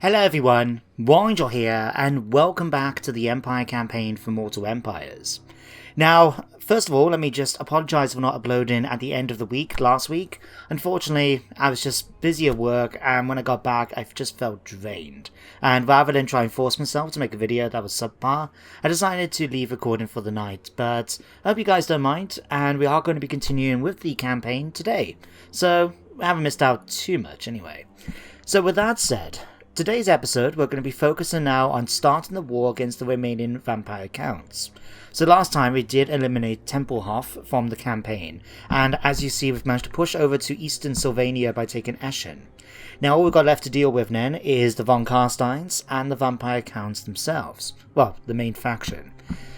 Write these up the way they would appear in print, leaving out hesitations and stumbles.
Hello everyone, Warhammer here, and welcome back to the Empire campaign for Mortal Empires. Now, first of all, let me just apologise for not uploading at the end of the week last week. Unfortunately, I was just busy at work, and when I got back, I just felt drained. And rather than try and force myself to make a video that was subpar, I decided to leave recording for the night. But I hope you guys don't mind, and we are going to be continuing with the campaign today. So, I haven't missed out too much anyway. So with that said, today's episode, we're going to be focusing now on starting the war against the remaining vampire counts. So last time we did eliminate Tempelhof from the campaign, and as you see we've managed to push over to eastern Sylvania by taking Eschen. Now all we've got left to deal with then is the von Carsteins and the vampire counts themselves. Well, the main faction.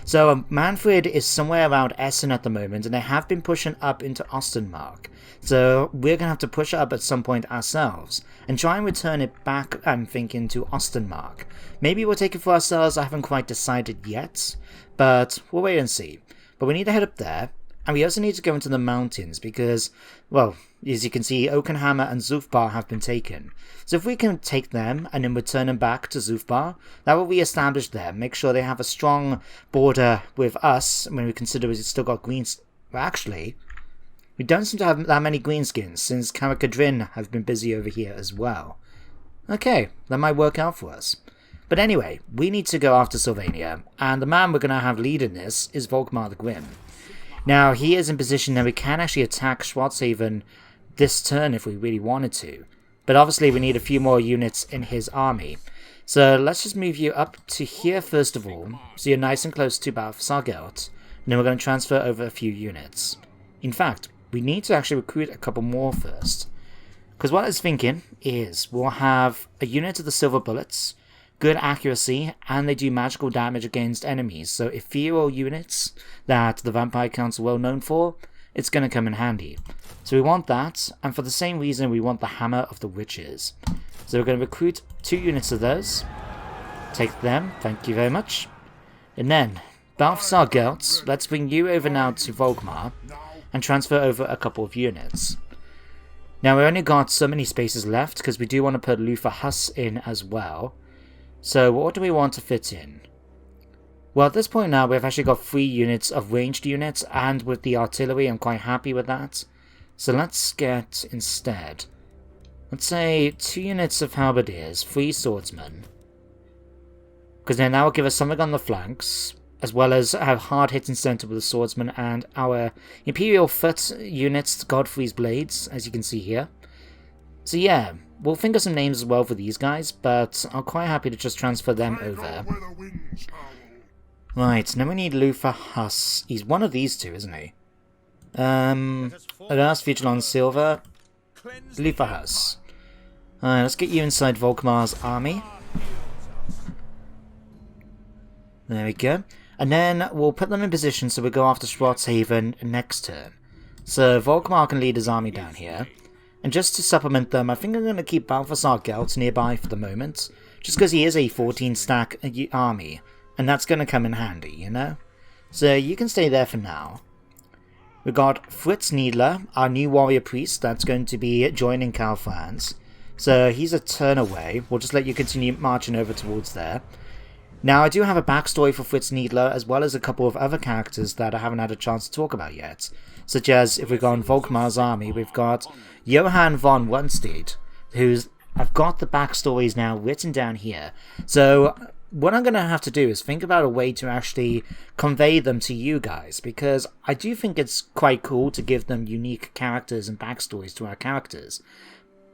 So Manfred is somewhere around Essen at the moment, and they have been pushing up into Ostermark. So we're going to have to push it up at some point ourselves, and try and return it back, I'm thinking, to Ostermark. Maybe we'll take it for ourselves, I haven't quite decided yet, but we'll wait and see. But we need to head up there, and we also need to go into the mountains because, well, as you can see, Oakenhammer and Zufbar have been taken. So if we can take them and then return them back to Zufbar, that will re-establish them, make sure they have a strong border with us when we consider we've still got greens. Well, actually, we don't seem to have that many greenskins since Karakadrin have been busy over here as well. Okay, that might work out for us. But anyway, we need to go after Sylvania, and the man we're going to have leading this is Volkmar the Grim. Now, he is in position that we can actually attack Schwarzhaven this turn if we really wanted to. But obviously we need a few more units in his army. So let's just move you up to here first of all, so you're nice and close to Balthasar-Gelt, and then we're going to transfer over a few units. In fact, we need to actually recruit a couple more first. Because what I was thinking is we'll have a unit of the Silver Bullets, good accuracy, and they do magical damage against enemies. So ethereal units that the Vampire Counts are well known for, it's going to come in handy. So we want that, and for the same reason we want the Hammer of the Witches. So we're going to recruit 2 units of those. Take them, thank you very much. And then, Balthasar-Gelt, let's bring you over now to Volkmar, and transfer over a couple of units. Now we've only got so many spaces left, because we do want to put Luther Huss in as well. So what do we want to fit in? Well, at this point now we've actually got 3 units of ranged units, and with the artillery I'm quite happy with that. So let's get, instead, let's say 2 units of halberdiers, 3 swordsmen. Because then that will give us something on the flanks, as well as a hard-hitting centre with the swordsmen, and our Imperial Foot units, Godfrey's Blades, as you can see here. So yeah, we'll think of some names as well for these guys, but I'm quite happy to just transfer them over. Right, now we need Luther Huss. He's one of these 2, isn't he? Lars Vigilon Silver, Luther Huss. Alright, let's get you inside Volkmar's army. There we go. And then we'll put them in position so we go after Schwarzhaven next turn. So Volkmar can lead his army down here. And just to supplement them, I think I'm going to keep Balthasar-Gelt nearby for the moment. Just because he is a 14-stack army. And that's going to come in handy, you know? So you can stay there for now. We've got Fritz Niedler, our new warrior priest, that's going to be joining Karl Franz. So he's a turn away. We'll just let you continue marching over towards there. Now, I do have a backstory for Fritz Niedler, as well as a couple of other characters that I haven't had a chance to talk about yet. Such as, if we go on Volkmar's army, we've got Johann von Rundstedt, who's... I've got the backstories now written down here. So what I'm going to have to do is think about a way to actually convey them to you guys, because I do think it's quite cool to give them unique characters and backstories to our characters.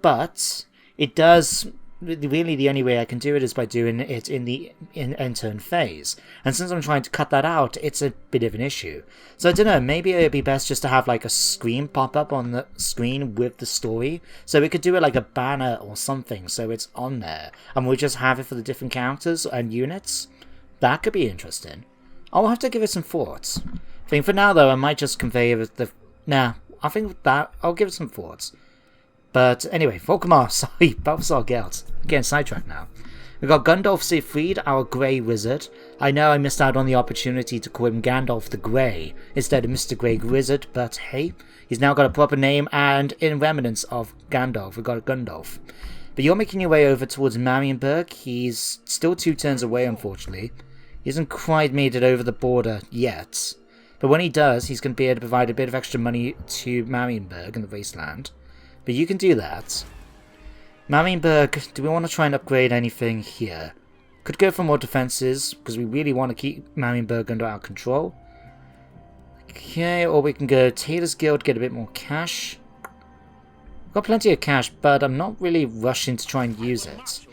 But it does... Really, the only way I can do it is by doing it in the end-turn phase. And since I'm trying to cut that out, it's a bit of an issue. So I don't know, maybe it'd be best just to have like a screen pop up on the screen with the story. So we could do it like a banner or something, so it's on there. And we'll just have it for the different characters and units. That could be interesting. I'll have to give it some thoughts. I think for now, though, I might just convey the... Nah, I think that... I'll give it some thoughts. But anyway, Volkmar, sorry, Balthasar-Gelt. Getting sidetracked now. We've got Gundolf Siegfried, our Grey Wizard. I know I missed out on the opportunity to call him Gandalf the Grey instead of Mr. Grey Wizard, but hey, he's now got a proper name, and in remnants of Gandalf, we've got Gundolf. But you're making your way over towards Marienburg. He's still 2 turns away, unfortunately. He hasn't quite made it over the border yet. But when he does, he's going to be able to provide a bit of extra money to Marienburg in the wasteland. But you can do that. Marienburg, do we want to try and upgrade anything here? Could go for more defenses, because we really want to keep Marienburg under our control. Okay, or we can go Taylor's Guild, get a bit more cash. We've got plenty of cash, but I'm not really rushing to try and use it.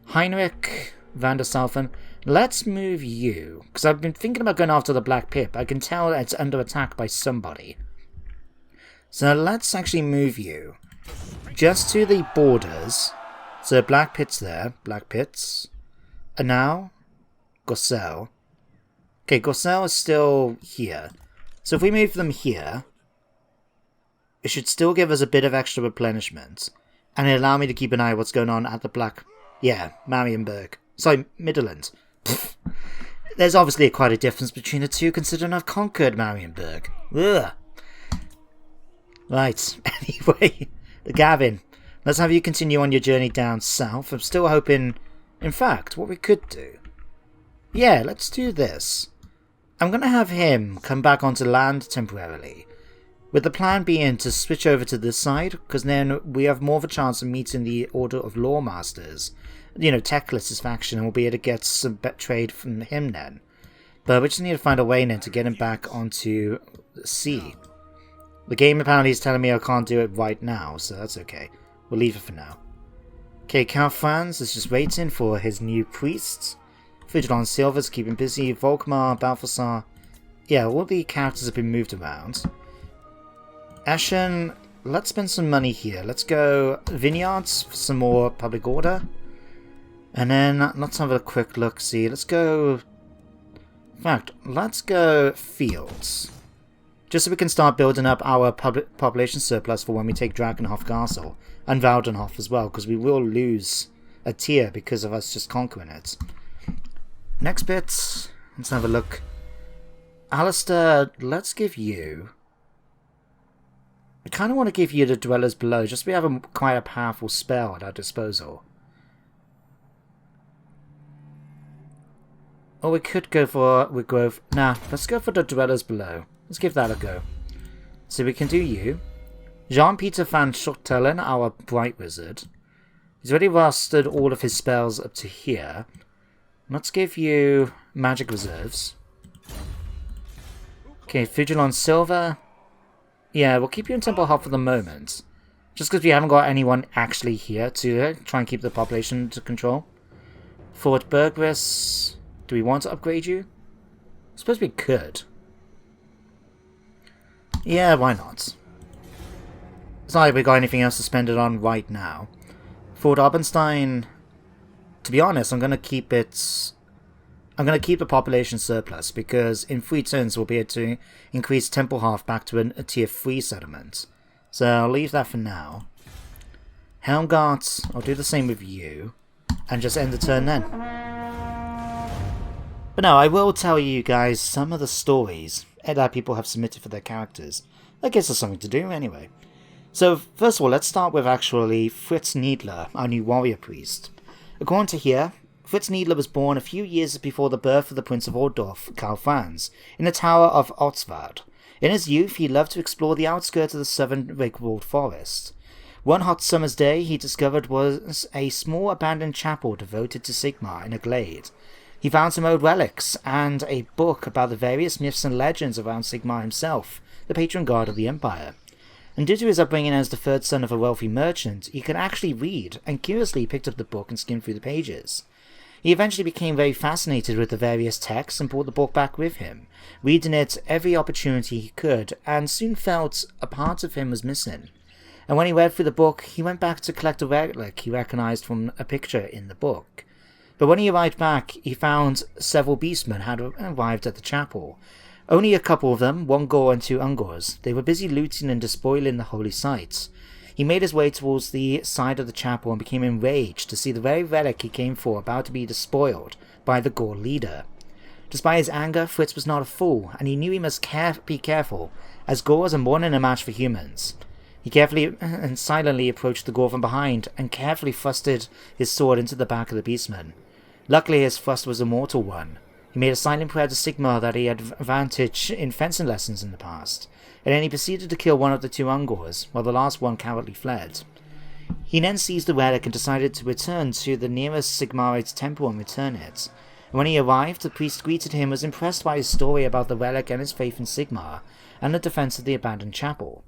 Heinrich van der Salfen, let's move you, because I've been thinking about going after the Black Pip. I can tell it's under attack by somebody. So let's actually move you just to the borders. So Black Pit's there, Black Pit's. And now, Gossel. Okay, Gossel is still here. So if we move them here, it should still give us a bit of extra replenishment. And it allow me to keep an eye on what's going on at the Black... Yeah, Marienburg. Sorry, Midland. There's obviously quite a difference between the two, considering I've conquered Marienburg. Ugh. Right, anyway, Gavin, let's have you continue on your journey down south. I'm still hoping, in fact, what we could do. Yeah, let's do this. I'm going to have him come back onto land temporarily, with the plan being to switch over to this side, because then we have more of a chance of meeting the Order of Lawmasters. You know, Teclis' faction, and we'll be able to get some trade from him then. But we just need to find a way then to get him back onto the sea. The game apparently is telling me I can't do it right now, so that's okay. We'll leave it for now. Okay, Karl Franz is just waiting for his new priests. Vigilon Silver's keeping busy. Volkmar, Balthasar. Yeah, all the characters have been moved around. Ashen, let's spend some money here. Let's go vineyards for some more public order. And then let's have a quick look, see. Let's go... In fact, let's go fields. Just so we can start building up our population surplus for when we take Drakenhof Castle. And Valdenhof as well, because we will lose a tier because of us just conquering it. Next bit, let's have a look. Alistair, let's give you... I kind of want to give you the Dwellers Below, just so we have quite a powerful spell at our disposal. Or we could go for... Nah, let's go for the Dwellers Below. Let's give that a go. So we can do you. Jean-Peter van Schottelen, our Bright Wizard. He's already mastered all of his spells up to here. Let's give you Magic Reserves. Okay, Vigilon Silver. Yeah, we'll keep you in Temple Hall for the moment. Just because we haven't got anyone actually here to try and keep the population under control. Fort Burgris. Do we want to upgrade you? I suppose we could. Yeah, why not? It's not like we got anything else to spend it on right now. Fort Obenstein, to be honest, I'm going to keep it... I'm going to keep the population surplus, because in 3 turns we'll be able to increase Tempelhof back to a tier 3 settlement. So I'll leave that for now. Helmgart, I'll do the same with you, and just end the turn then. But no, I will tell you guys some of the stories that people have submitted for their characters. That gives us something to do anyway. So first of all, let's start with actually Fritz Niedler, our new warrior priest. According to here, Fritz Niedler was born a few years before the birth of the Prince of Ohrdorf, Karl Franz, in the Tower of Otzwald. In his youth, he loved to explore the outskirts of the southern Reichenwald forest. One hot summer's day, he discovered was a small abandoned chapel devoted to Sigmar in a glade. He found some old relics, and a book about the various myths and legends around Sigmar himself, the patron god of the Empire. And due to his upbringing as the third son of a wealthy merchant, he could actually read, and curiously picked up the book and skimmed through the pages. He eventually became very fascinated with the various texts and brought the book back with him, reading it every opportunity he could, and soon felt a part of him was missing. And when he read through the book, he went back to collect a relic he recognized from a picture in the book. But when he arrived back, he found several beastmen had arrived at the chapel. Only a couple of them, 1 Gore and 2 Ungors. They were busy looting and despoiling the holy sites. He made his way towards the side of the chapel and became enraged to see the very relic he came for about to be despoiled by the Gore leader. Despite his anger, Fritz was not a fool, and he knew he must be careful, as Gores are more than a match for humans. He carefully and silently approached the Gore from behind and carefully thrusted his sword into the back of the beastman. Luckily, his thrust was a mortal one. He made a silent prayer to Sigmar that he had advantage in fencing lessons in the past, and then he proceeded to kill one of the two Ungors, while the last one cowardly fled. He then seized the relic and decided to return to the nearest Sigmarite temple and return it. And when he arrived, the priest greeted him, was impressed by his story about the relic and his faith in Sigmar, and the defense of the abandoned chapel.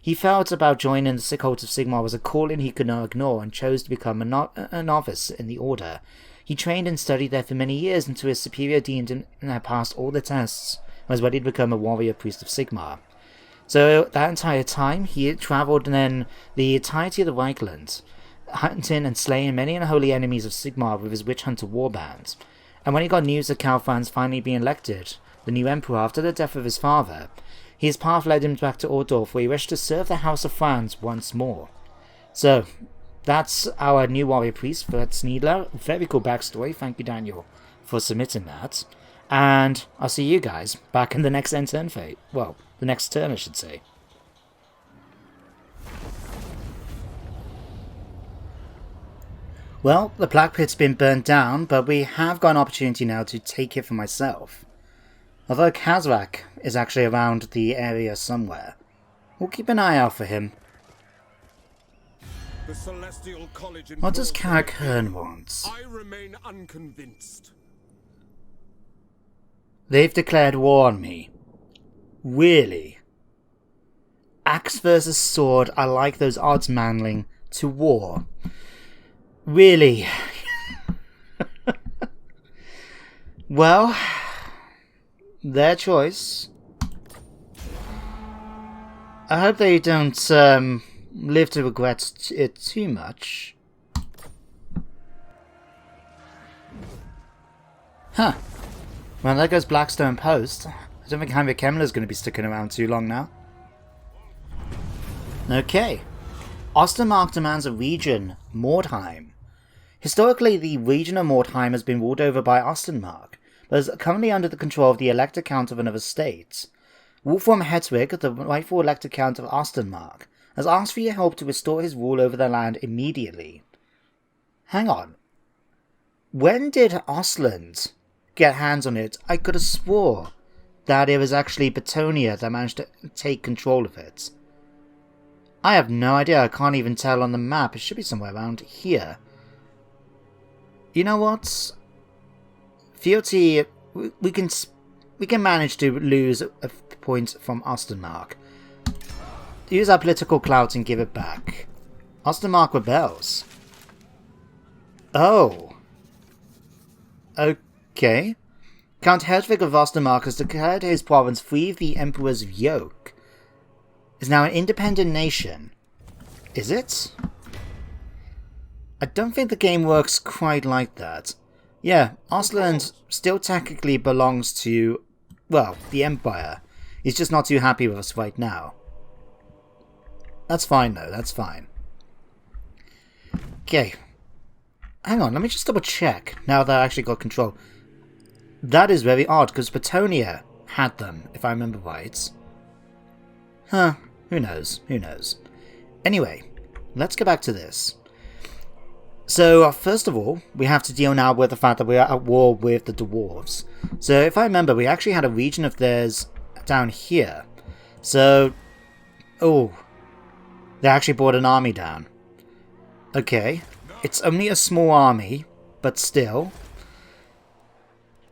He felt about joining the cult of Sigmar was a calling he could not ignore, and chose to become a novice in the order. He trained and studied there for many years until his superior deemed him and had passed all the tests, and was ready to become a warrior priest of Sigmar. So that entire time, he had travelled then the entirety of the Reichland, hunting and slaying many unholy enemies of Sigmar with his witch hunter warband. And when he got news of Karl Franz finally being elected, the new emperor after the death of his father, his path led him back to Ordorf, where he wished to serve the House of Franz once more. So, that's our new warrior priest, Fritz Niedler. Very cool backstory. Thank you, Daniel, for submitting that. And I'll see you guys back in the next end turn phase. Well, the next turn, I should say. Well, the Black Pit's been burnt down, but we have got an opportunity now to take it for myself. Although Kazrak is actually around the area somewhere, we'll keep an eye out for him. The Celestial College in What does Karak Hearn want? I remain unconvinced. They've declared war on me. Really? Axe versus sword, I like those odds manling, to war. Really? Well, their choice. I hope they don't live to regret it too much. Huh. Well, there goes Blackstone Post. I don't think Heinrich Kemmler's going to be sticking around too long now. Okay. Ostermark demands a region, Mordheim. Historically, the region of Mordheim has been ruled over by Ostermark, but is currently under the control of the elector count of another state. Wolfram Hedwig, the rightful elector count of Ostermark, has asked for your help to restore his rule over the land immediately. Hang on. When did Ostland get hands on it? I could have swore that it was actually Betonia that managed to take control of it. I have no idea. I can't even tell on the map. It should be somewhere around here. You know what? Fealty, we can manage to lose a point from Ostermark. Use our political clout and give it back. Ostermark rebels. Oh. Okay. Count Hedwig of Ostermark has declared his province free of the Emperor's yoke. Is now an independent nation. Is it? I don't think the game works quite like that. Yeah, Ostland still technically belongs to, well, the Empire. He's just not too happy with us right now. That's fine though, that's fine. Okay. Hang on, let me just double check now that I actually got control. That is very odd, because Betonia had them, if I remember right. Huh, who knows, who knows. Anyway, let's get back to this. So, first of all, we have to deal now with the fact that we are at war with the dwarves. So, if I remember, we actually had a region of theirs down here. So, oh, they actually brought an army down. Okay, it's only a small army, but still.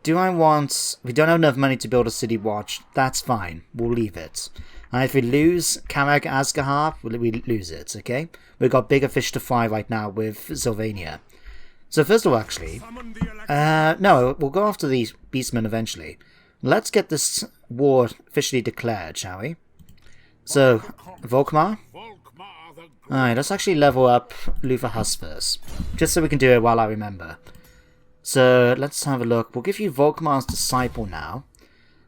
Do I want... We don't have enough money to build a city watch. That's fine, we'll leave it. And if we lose Karak Asgahar, we lose it, okay? We've got bigger fish to fry right now with Sylvania. So first of all, actually... no, we'll go after these beastmen eventually. Let's get this war officially declared, shall we? So, Volkmar? Alright, let's actually level up Lutherhus first. Just so we can do it while I remember. So, let's have a look. We'll give you Volkmar's Disciple now.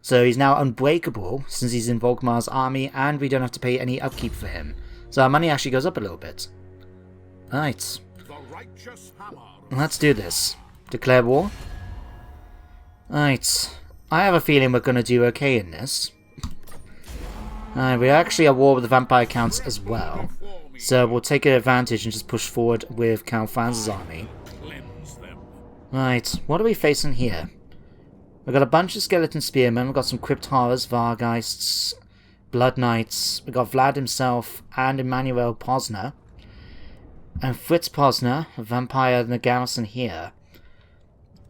So he's now unbreakable since he's in Volkmar's army, and we don't have to pay any upkeep for him. So our money actually goes up a little bit. Right. Let's do this. Declare war. Right. I have a feeling we're going to do okay in this. We're actually at war with the vampire counts as well. So we'll take advantage and just push forward with Karl Franz's army. Right, what are we facing here? We've got a bunch of skeleton spearmen, we've got some crypt horrors, Vargeists, blood knights, we've got Vlad himself and Emmanuel Posner. And Fritz Posner, a vampire in the garrison here.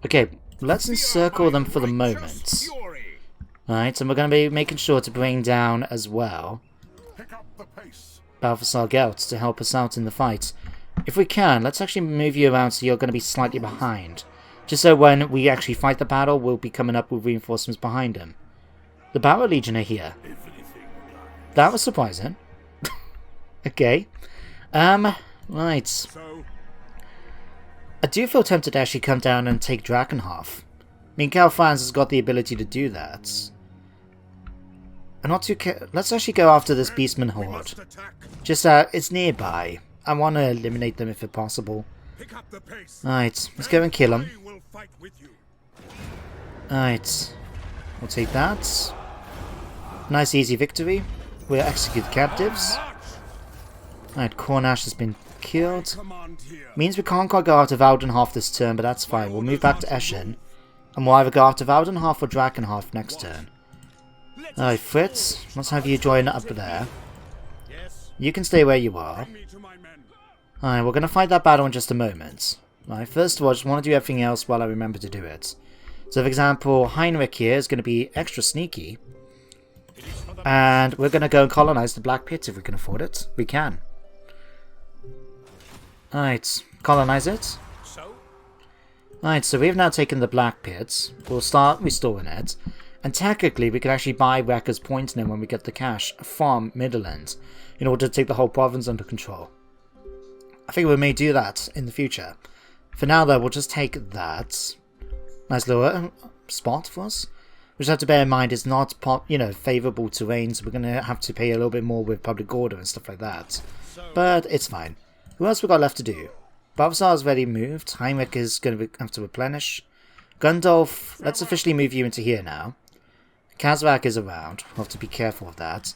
Okay, let's encircle them for the moment. Right, and we're going to be making sure to bring down as well Balthasar Gelt to help us out in the fight. If we can, let's actually move you around so you're going to be slightly behind. Just so when we actually fight the battle, we'll be coming up with reinforcements behind him. The Barrow Legion are here. That was surprising. Okay. Right. I do feel tempted to actually come down and take Drakenhof. I mean, Karl Franz has got the ability to do that. I'm not too let's actually go after this Beastman Horde. Just, it's nearby. I want to eliminate them if possible. Right, let's go and kill them. Right, we'll take that. Nice easy victory. We'll execute the captives. Right, Cornash has been killed. Means we can't quite go out of Aldenhof this turn, but that's fine. We'll move back to Eschen. And we'll either go out of Aldenhof or Drakenhof next turn. Alright, Fritz, let's have you join up there. You can stay where you are. Alright, we're going to fight that battle in just a moment. Right, first of all, I just want to do everything else while I remember to do it. So, for example, Heinrich here is going to be extra sneaky. And we're going to go and colonize the Black Pit if we can afford it. We can. Alright, colonize it. Alright, so we've now taken the Black Pit. We'll start restoring it. And technically, we can actually buy Wrecker's Point in when we get the cash from Midland in order to take the whole province under control. I think we may do that in the future. For now, though, we'll just take that. Nice little spot for us. We just have to bear in mind it's not, favourable terrain, so we're going to have to pay a little bit more with public order and stuff like that. But it's fine. Who else we got left to do? Balthasar's already moved. Heinrich is going to have to replenish. Gundolf, let's officially move you into here now. Kazvak is around. We'll have to be careful of that.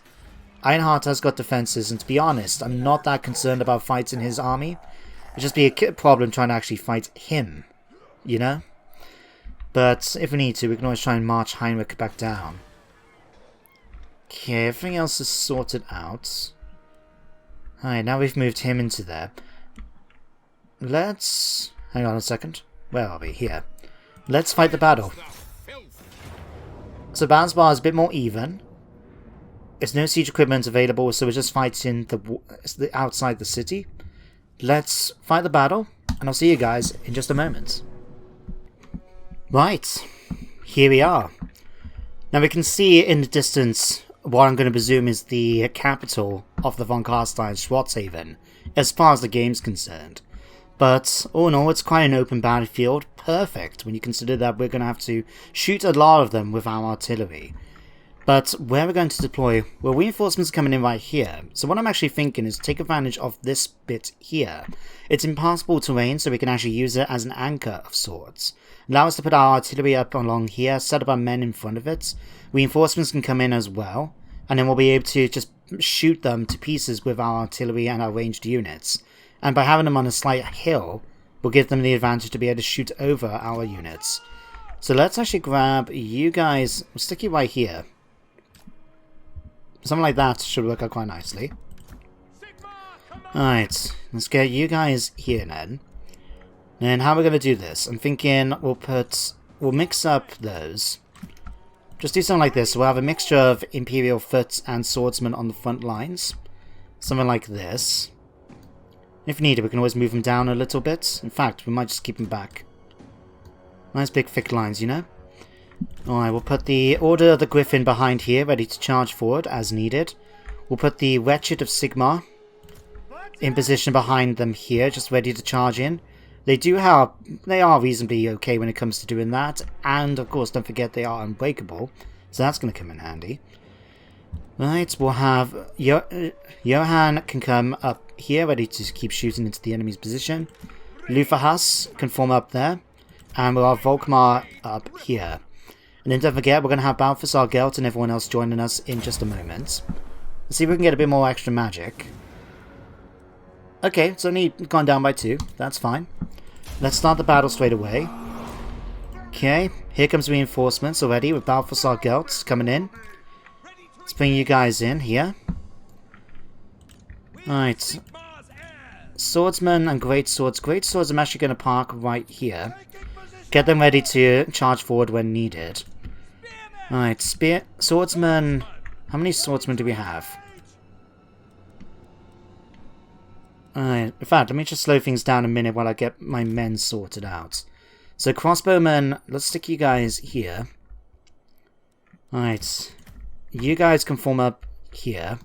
Einhard has got defenses, and to be honest, I'm not that concerned about fighting his army. It'd just be a problem trying to actually fight him, you know? But if we need to, we can always try and march Heinrich back down. Okay, everything else is sorted out. Alright, now we've moved him into there. Let's... hang on a second. Where are we? Here. Let's fight the battle. So Bansbar is a bit more even. There's no siege equipment available, so we're just fighting the outside the city. Let's fight the battle, and I'll see you guys in just a moment. Right, here we are. Now we can see in the distance what I'm going to presume is the capital of the von Carstein, Schwarzhaven, as far as the game's concerned. But all in all, it's quite an open battlefield. Perfect when you consider that we're going to have to shoot a lot of them with our artillery. But where we're going to deploy, well, reinforcements are coming in right here. So what I'm actually thinking is take advantage of this bit here. It's impassable terrain, so we can actually use it as an anchor of sorts. Allow us to put our artillery up along here, set up our men in front of it. Reinforcements can come in as well, and then we'll be able to just shoot them to pieces with our artillery and our ranged units. And by having them on a slight hill, we'll give them the advantage to be able to shoot over our units. So let's actually grab you guys, we'll stick you right here. Something like that should work out quite nicely. Alright, let's get you guys here then. And how are we going to do this? I'm thinking we'll mix up those. Just do something like this. We'll have a mixture of Imperial Foot and Swordsmen on the front lines. Something like this. If needed, we can always move them down a little bit. In fact, we might just keep them back. Nice big thick lines, you know? Alright, we'll put the Order of the Griffin behind here, ready to charge forward as needed. We'll put the Wretched of Sigmar in position behind them here, just ready to charge in. They are reasonably okay when it comes to doing that, and of course don't forget they are unbreakable, so that's going to come in handy. Right, we'll have Johann can come up here, ready to keep shooting into the enemy's position. Luthahas can form up there, and we'll have Volkmar up here. And then don't forget, we're going to have Balthasar Gelt and everyone else joining us in just a moment. Let's see if we can get a bit more extra magic. Okay, it's only gone down by 2. That's fine. Let's start the battle straight away. Okay, here comes reinforcements already with Balthasar Gelts coming in. Let's bring you guys in here. Alright. Swordsmen and great swords. Great swords I'm actually going to park right here. Get them ready to charge forward when needed. Alright, swordsmen. How many swordsmen do we have? Alright, in fact, let me just slow things down a minute while I get my men sorted out. So crossbowmen, let's stick you guys here. Alright. You guys can form up here.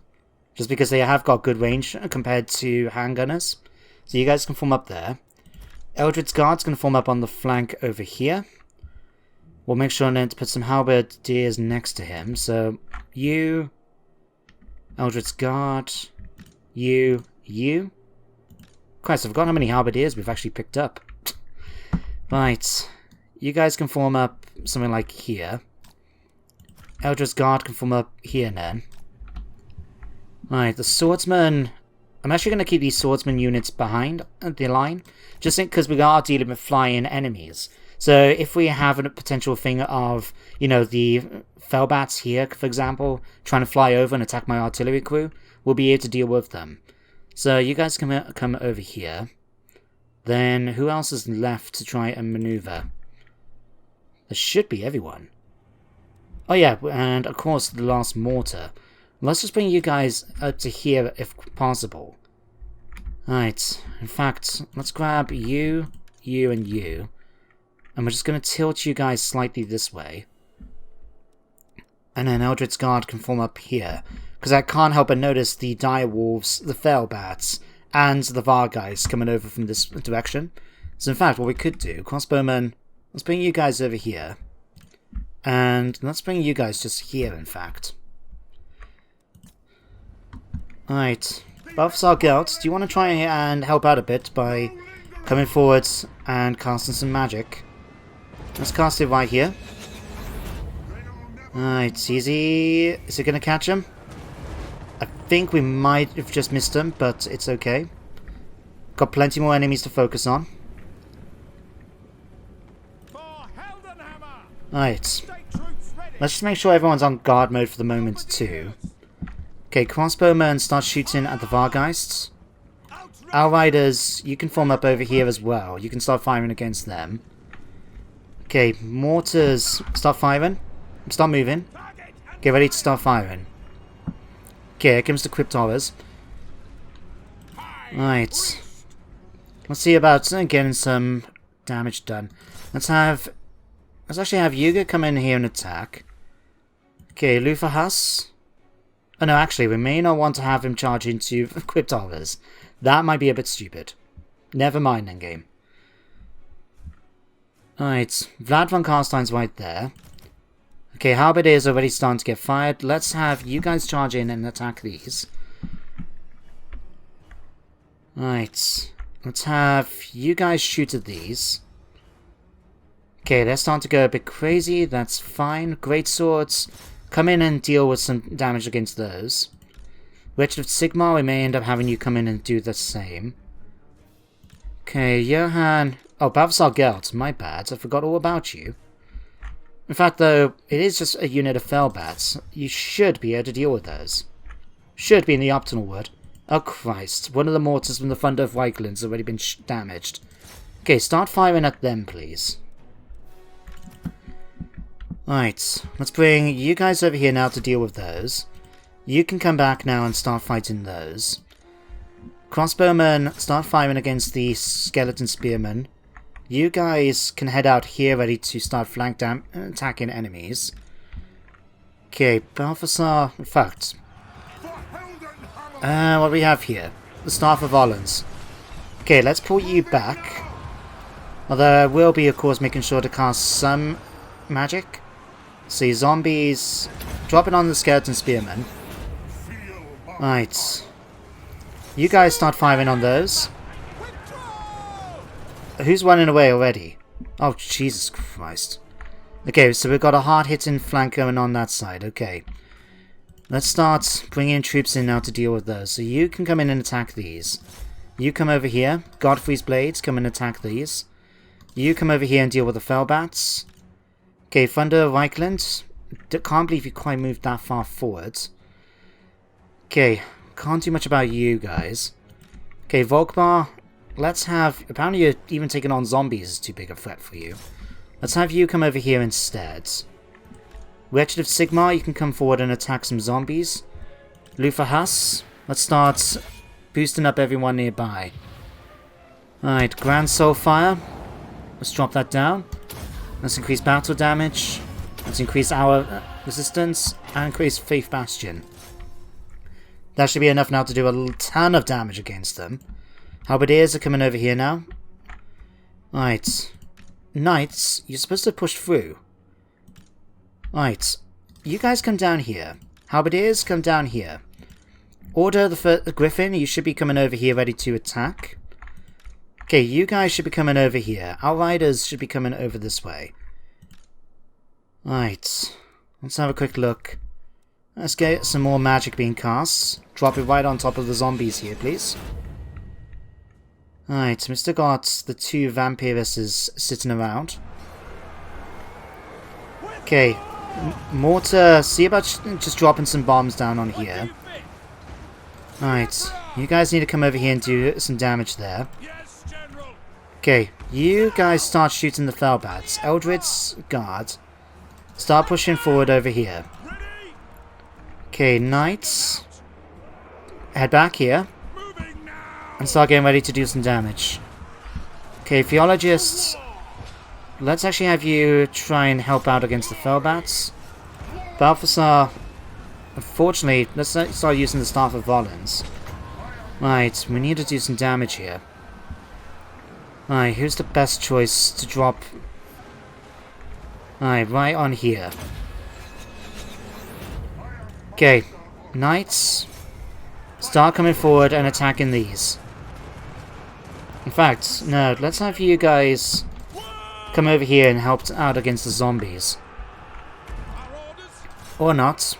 Just because they have got good range compared to handgunners. So you guys can form up there. Eldred's Guard's going to form up on the flank over here. We'll make sure then to put some halberdiers next to him. So, you... Eldred's Guard... You... Christ, I forgot how many halberdiers we've actually picked up. Right. You guys can form up something like here. Eldred's Guard can form up here then. Right, the swordsman... I'm actually going to keep these swordsman units behind the line, just because we are dealing with flying enemies. So if we have a potential thing of, you know, the Felbats here, for example, trying to fly over and attack my artillery crew, we'll be able to deal with them. So you guys can come over here. Then who else is left to try and maneuver? There should be everyone. Oh yeah, and of course the last mortar. Let's just bring you guys up to here if possible. Alright, in fact, let's grab you, and you. And we're just going to tilt you guys slightly this way. And then Eldred's Guard can form up here. Because I can't help but notice the direwolves, the Felbats, and the Vargeist coming over from this direction. So in fact, what we could do, crossbowmen, let's bring you guys over here. And let's bring you guys just here, in fact. Alright, Balthasar Gelt, do you want to try and help out a bit by coming forward and casting some magic? Let's cast it right here. Alright, easy. Is it going to catch him? I think we might have just missed him, but it's okay. Got plenty more enemies to focus on. Alright. Let's just make sure everyone's on guard mode for the moment too. Okay, crossbowmen start shooting at the Vargeists. Outriders, you can form up over here as well. You can start firing against them. Okay, mortars, start firing. Start moving. Get ready to start firing. Okay, here comes the Crypt Horrors. Right. Let's see about getting some damage done. Let's actually have Yuga come in here and attack. Okay, Luthahas. Oh no, actually, we may not want to have him charge into Crypt Horrors. That might be a bit stupid. Never mind, endgame. Alright, Vlad von Karstein's right there. Okay, Halberdier is already starting to get fired. Let's have you guys charge in and attack these. Right. Let's have you guys shoot at these. Okay, they're starting to go a bit crazy. That's fine. Great swords. Come in and deal with some damage against those. Wretched of Sigmar, we may end up having you come in and do the same. Okay, Johann... Oh, Balthasar Gelt, my bad. I forgot all about you. In fact, though, it is just a unit of Felbats. You should be able to deal with those. Should be in the optimal wood. Oh, Christ. One of the mortars from the Thunder of Reichland's already been damaged. Okay, start firing at them, please. Right, let's bring you guys over here now to deal with those. You can come back now and start fighting those. Crossbowmen, start firing against the skeleton spearmen. You guys can head out here ready to start flank attacking enemies. Okay, Balthasar... In fact... what do we have here? The Staff of Ollens. Okay, let's pull you back. Although I will be, of course, making sure to cast some magic. See, zombies... Drop it on the skeleton spearmen. Right. You guys start firing on those. Who's running away already? Oh, Jesus Christ. Okay, so we've got a hard-hitting flank going on that side. Okay. Let's start bringing troops in now to deal with those. So you can come in and attack these. You come over here. Godfrey's Blades, come and attack these. You come over here and deal with the Fellbats. Okay, Thunder Reichland. Can't believe you quite moved that far forward. Okay, can't do much about you guys. Okay, Volkmar, let's have... Apparently you're even taking on zombies is too big a threat for you. Let's have you come over here instead. Wretched of Sigmar, you can come forward and attack some zombies. Luther Huss, let's start boosting up everyone nearby. Alright, Grand Soulfire. Let's drop that down. Let's increase battle damage. Let's increase our resistance. And increase Faith Bastion. That should be enough now to do a ton of damage against them. Halberdiers are coming over here now. Right. Knights, you're supposed to push through. Right. You guys come down here. Halberdiers, come down here. Order the Griffin, you should be coming over here ready to attack. Okay, you guys should be coming over here. Outriders should be coming over this way. Right. Let's have a quick look. Let's get some more magic being cast. Drop it right on top of the zombies here, please. Alright, Mr. got the two vampiresses sitting around. Okay. Mortar, see about just dropping some bombs down on here. Alright, you guys need to come over here and do some damage there. Okay, you guys start shooting the Fellbats. Eldred's guard. Start pushing forward over here. Okay, Knights. Head back here. And start getting ready to do some damage. Okay, Theologists. Let's actually have you try and help out against the Fellbats. Balthasar. Unfortunately, let's start using the Staff of Volans. Right, we need to do some damage here. Alright, who's the best choice to drop? Alright, right on here. Okay, Knights. Start coming forward and attacking these. In fact, no, let's have you guys come over here and help out against the zombies. Or not.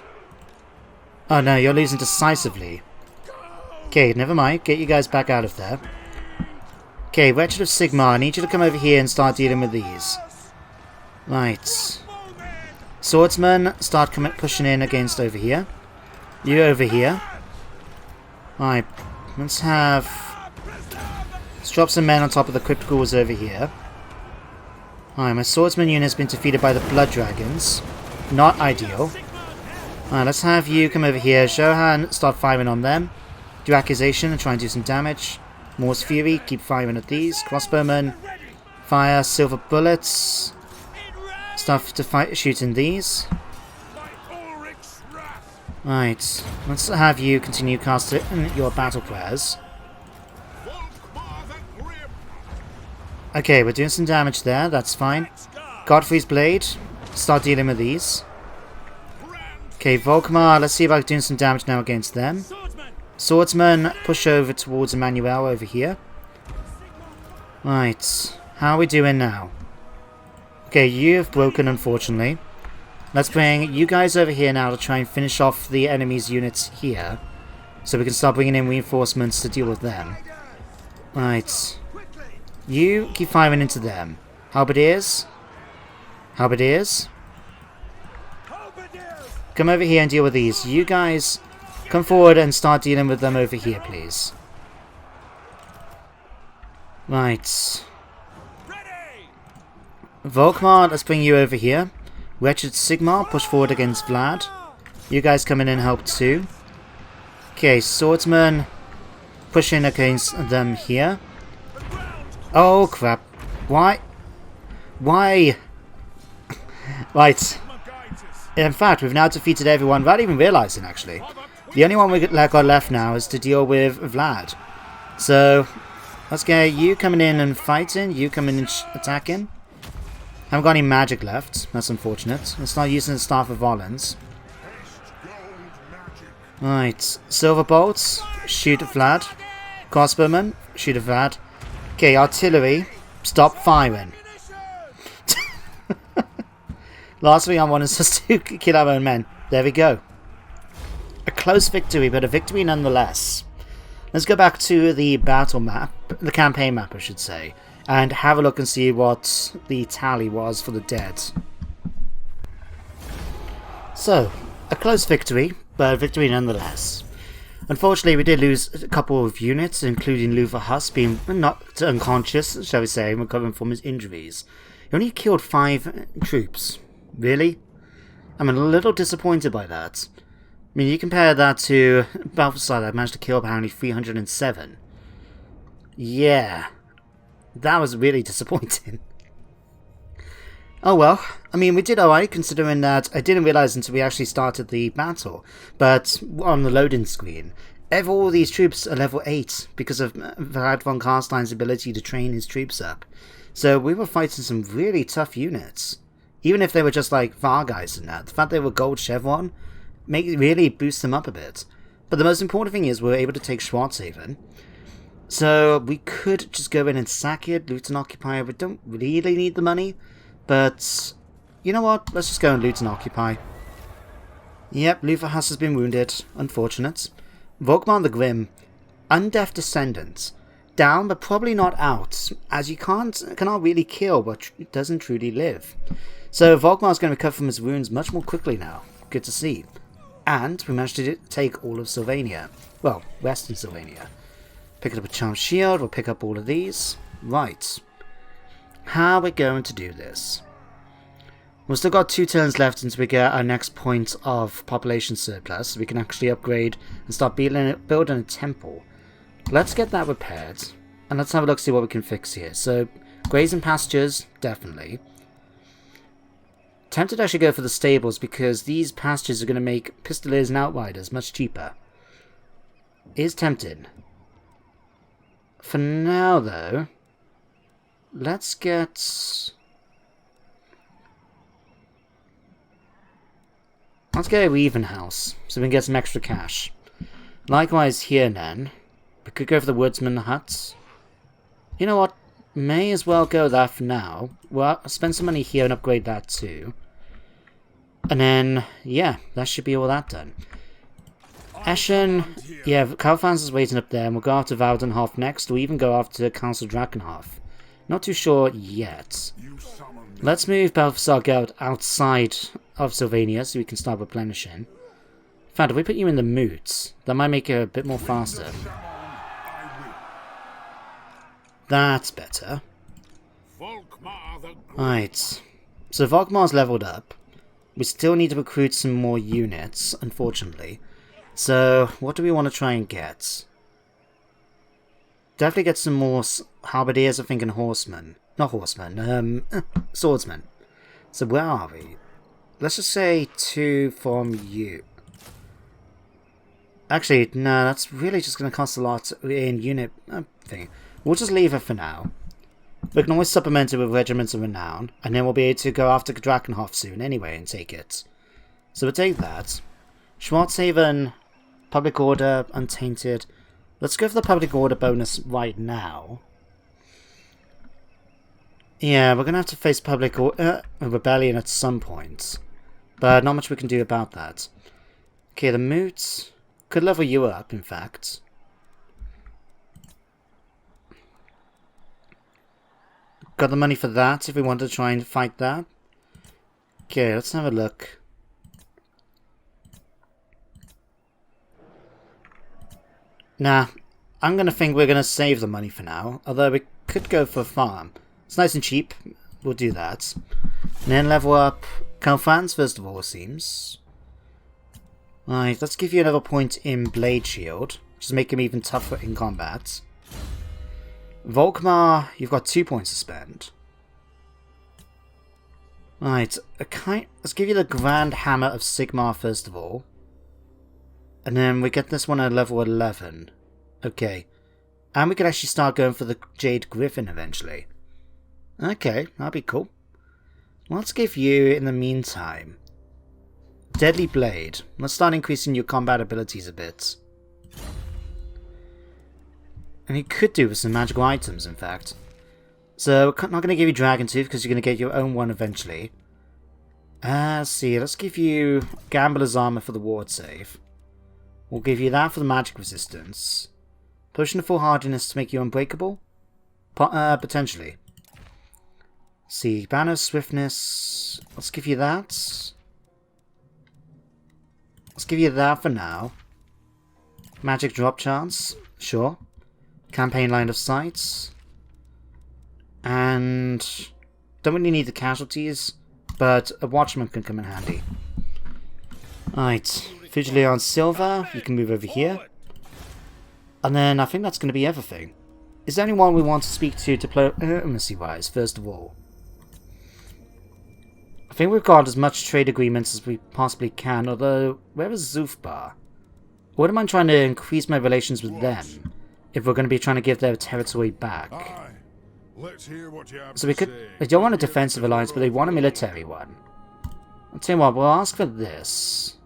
Oh no, you're losing decisively. Okay, never mind. Get you guys back out of there. Okay, Wretched of Sigmar, I need you to come over here and start dealing with these. Right. Swordsman, start pushing in against over here. You over here. Alright, let's drop some men on top of the Crypt Ghouls over here. Alright, my Swordsman unit has been defeated by the Blood Dragons. Not ideal. Alright, let's have you come over here. Johan, start firing on them. Do accusation and try and do some damage. Morse Fury, keep firing at these. Crossbowmen, fire silver bullets. Stuff to fight shooting these. Right, let's have you continue casting your battle prayers. Okay, we're doing some damage there, that's fine. Godfrey's Blade, start dealing with these. Okay, Volkmar, let's see about doing some damage now against them. Swordsman, push over towards Emmanuel over here. Right, how are we doing now? Okay, you have broken, unfortunately. Let's bring you guys over here now to try and finish off the enemy's units here. So we can start bringing in reinforcements to deal with them. Right. You keep firing into them. Halberdiers. Halberdiers. Come over here and deal with these. You guys come forward and start dealing with them over here, please. Right. Volkmar, let's bring you over here. Wretched Sigmar, push forward against Vlad. You guys come in and help too. Okay, Swordsman, push in against them here. Oh crap. Why? Why? Right. In fact, we've now defeated everyone without even realizing, actually. The only one we got left now is to deal with Vlad. So, let's get you coming in and fighting, you coming in attacking. Haven't got any magic left. That's unfortunate. Let's start using the Staff of Volans. Right. Silver bolts. Shoot at Vlad. Crossbowmen. Shoot at Vlad. Okay, artillery. Stop firing. Last thing I want is just to kill our own men. There we go. a close victory, but a victory nonetheless. Let's go back to the battle map, the campaign map I should say, and have a look and see what the tally was for the dead. So, a close victory, but a victory nonetheless. Unfortunately, we did lose a couple of units, including Luther Huss being knocked unconscious, shall we say, recovering from his injuries. He only killed 5 troops. Really? I'm a little disappointed by that. I mean, you compare that to Balthasar that managed to kill apparently 307. Yeah. That was really disappointing. Oh well, I mean, we did alright considering that I didn't realise until we actually started the battle, but on the loading screen, all these troops are level 8 because of Vlad von Carstein's ability to train his troops up. So we were fighting some really tough units. Even if they were just like VAR guys and that, the fact they were gold chevron really boost them up a bit. But the most important thing is we were able to take Schwarzhaven. So we could just go in and sack it, loot and occupy. We don't really need the money. But, you know what? Let's just go and loot and occupy. Yep, Luther Huss has been wounded. Unfortunate. Volkmar the Grim. Undeaf Descendant. Down, but probably not out, as you cannot really kill what doesn't truly live. So Volkmar's going to recover from his wounds much more quickly now. Good to see. And we managed to take all of Sylvania. Well, Western Sylvania. Pick up a Charmed Shield. We'll pick up all of these. Right. How are we going to do this? We've still got 2 turns left until we get our next point of population surplus, so we can actually upgrade and start building a temple. Let's get that repaired, and let's have a look, see what we can fix here. So, grazing pastures, definitely. Tempted to actually go for the stables, because these pastures are going to make Pistoliers and Outriders much cheaper. Is tempted. For now, though, let's get a Weaving House, so we can get some extra cash. Likewise here then, we could go for the Woodsman Hut. You know what, may as well go that for now. Well, I'll spend some money here and upgrade that too. And then, yeah, that should be all that done. Eschen, yeah, Karl Franz is waiting up there, and we'll go after Valdenhof next, or even go after Council Drakenhof. Not too sure yet. Let's move Balthasar Geld outside of Sylvania so we can start replenishing. In fact, if we put you in the moods, that might make it a bit more faster. That's better. Right. So Volkmar's leveled up. We still need to recruit some more units, unfortunately. So, what do we want to try and get? Definitely get some more halberdiers, I think, and horsemen. Not horsemen, swordsmen. So where are we? Let's just say 2 from you. Actually, no, that's really just going to cost a lot in unit thing. We'll just leave it for now. We can always supplement it with Regiments of Renown, and then we'll be able to go after Drakenhof soon anyway and take it. So we'll take that. Schwarzhaven, Public Order, Untainted. Let's go for the Public Order bonus right now. Yeah, we're going to have to face Public Rebellion at some point. But not much we can do about that. Okay, the Moots could level you up, in fact. Got the money for that if we want to try and fight that. Okay, let's have a look. Nah, I'm going to think we're going to save the money for now. Although we could go for a farm. It's nice and cheap. We'll do that. And then level up Karl Franz first of all, it seems. Right, let's give you another point in Blade Shield. Just make him even tougher in combat. Volkmar, you've got 2 points to spend. Right, let's give you the Grand Hammer of Sigmar first of all. And then we get this one at level 11. Okay. And we could actually start going for the Jade Griffin eventually. Okay, that'd be cool. Let's give you, in the meantime, Deadly Blade. Let's start increasing your combat abilities a bit. And you could do with some magical items, in fact. So, we're not going to give you Dragon Tooth because you're going to get your own one eventually. Let's see, let's give you Gambler's Armor for the ward save. We'll give you that for the magic resistance. Potion of full hardiness to make you unbreakable? Potentially. See, banner swiftness. Let's give you that. Let's give you that for now. Magic drop chance. Sure. Campaign line of sight. And don't really need the casualties, but a watchman can come in handy. Alright. Vigilion Silver, you can move over here. And then I think that's going to be everything. Is there anyone we want to speak to diplomacy-wise, first of all? I think we've got as much trade agreements as we possibly can, although, where is Zufbar? Wouldn't mind trying to increase my relations with them, if we're going to be trying to give their territory back. Let's hear what you have So we could... They don't want a defensive alliance, but they want a military one. I'll tell you what, we'll ask for this.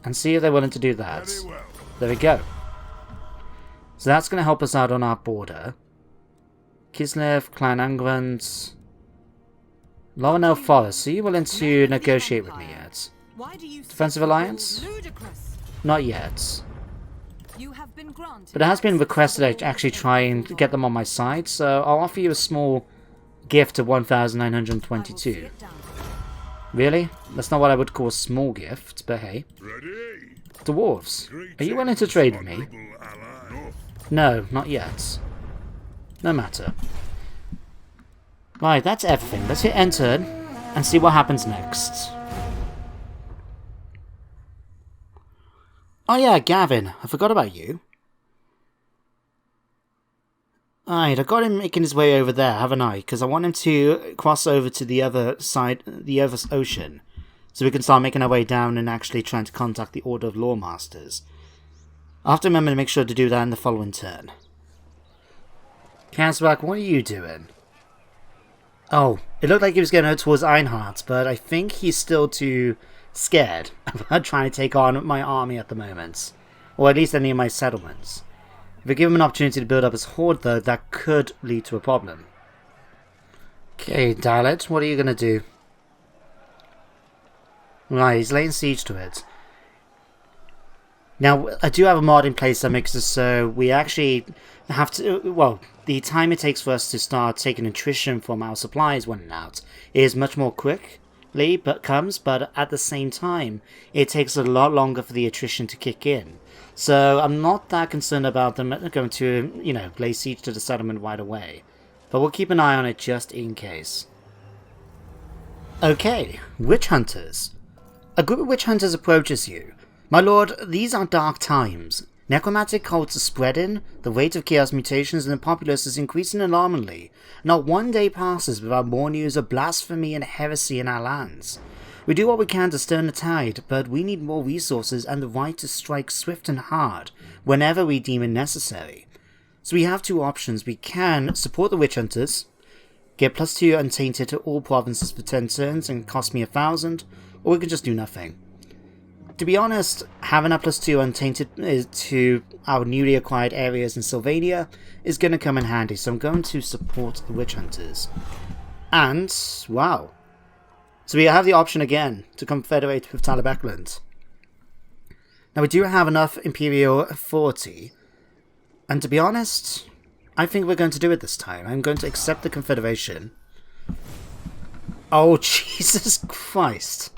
And see if they're willing to do that. well. There we go. So that's going to help us out on our border. Kislev, Clan Angrand, Lorinel Forest. Are you willing to negotiate with me yet? Defensive alliance? Not yet. But it has been requested I actually try and get them on my side, so I'll offer you a small gift of 1,922. Really? That's not what I would call a small gift, but hey. Dwarves, are you willing to trade with me? No, not yet. No matter. Right, that's everything. Let's hit enter and see what happens next. Oh yeah, Gavin, I forgot about you. Alright, I got him making his way over there, haven't I? Because I want him to cross over to the other side, the other ocean. So we can start making our way down and actually trying to contact the Order of Lawmasters. I'll have to remember to make sure to do that in the following turn. Kazbak, what are you doing? Oh, it looked like he was going towards Einhardt, but I think he's still too scared about trying to take on my army at the moment. Or at least any of my settlements. If we give him an opportunity to build up his horde, though, that could lead to a problem. Okay, Dalet, what are you going to do? Right, he's laying siege to it. Now, I do have a mod in place that makes it so we actually have to... Well, the time it takes for us to start taking attrition from our supplies running out is much more quickly, but at the same time, it takes a lot longer for the attrition to kick in. So I'm not that concerned about them going to, lay siege to the settlement right away. But we'll keep an eye on it just in case. Okay, Witch Hunters. A group of Witch Hunters approaches you. My lord, these are dark times. Necromantic cults are spreading, the rate of chaos mutations in the populace is increasing alarmingly. Not one day passes without more news of blasphemy and heresy in our lands. We do what we can to stem the tide, but we need more resources and the right to strike swift and hard, whenever we deem it necessary. So we have two options. We can support the Witch Hunters, get +2 Untainted to all provinces for 10 turns and cost me 1,000, or we can just do nothing. To be honest, having a +2 Untainted to our newly acquired areas in Sylvania is going to come in handy, so I'm going to support the Witch Hunters. And, wow. So we have the option again to confederate with Talabecland. Now we do have enough Imperial authority, and to be honest, I think we're going to do it this time. I'm going to accept the confederation. Oh, Jesus Christ.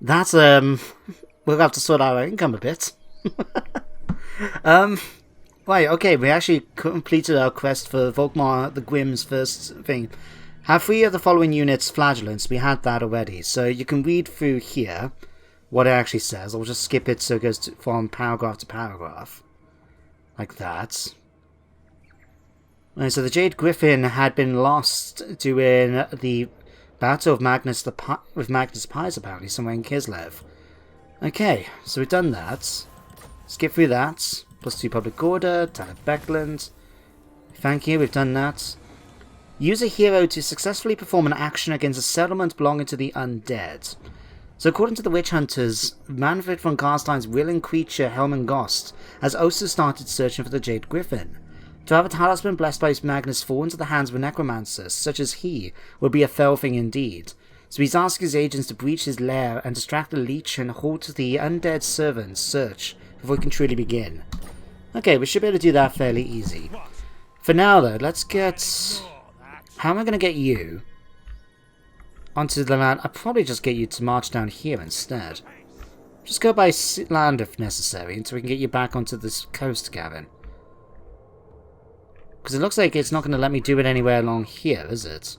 That's, we'll have to sort out our income a bit. Right, okay, we actually completed our quest for Volkmar the Grimm's first thing. Have 3 of the following units flagellants. We had that already, so you can read through here what it actually says. I'll just skip it so it goes from paragraph to paragraph. Like that. And so the Jade Griffin had been lost during the Battle of with Magnus Pies, apparently, somewhere in Kislev. Okay, so we've done that. Skip through that. +2 Public Order, Town of Beckland. Thank you, we've done that. Use a hero to successfully perform an action against a settlement belonging to the undead. So according to the Witch Hunters, Manfred von Garstein's willing creature Helmengost has also started searching for the Jade Griffin. To have a talisman blessed by Magnus fall into the hands of a necromancer such as he would be a fell thing indeed. So he's asking his agents to breach his lair and distract the leech and halt the undead servant's search before we can truly begin. Okay, we should be able to do that fairly easy. For now, though, let's get... How am I going to get you onto the land? I'll probably just get you to march down here instead. Just go by land if necessary until we can get you back onto this coast, Gavin. Because it looks like it's not going to let me do it anywhere along here, is it?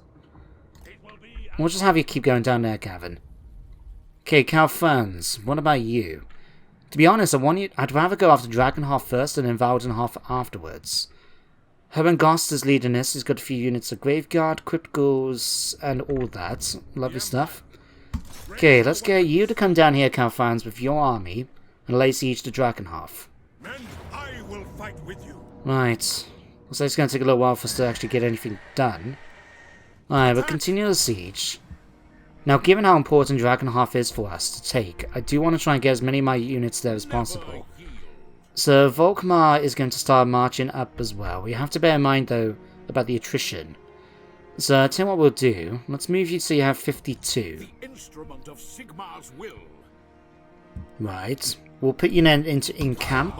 We'll just have you keep going down there, Gavin. Okay, Karl Franz, what about you? To be honest, I'd rather go after Dragonhof first and then Valdenhof afterwards. Herrengost is leading this. He's got a few units of Graveguard, Crypt Ghouls, and all that. Lovely stuff. Okay, let's get you to come down here, Karl Franz, with your army and lay siege to Dragonhof. Men, I will fight with you. Right. Looks like it's going to take a little while for us to actually get anything done. Alright, we'll continue the siege. Now, given how important Dragonhof is for us to take, I do want to try and get as many of my units there as possible. So, Volkmar is going to start marching up as well. We have to bear in mind, though, about the attrition. So, I'll tell you what we'll do. Let's move you so you have 52. The instrument of Sigmar's will. Right. We'll put you in camp,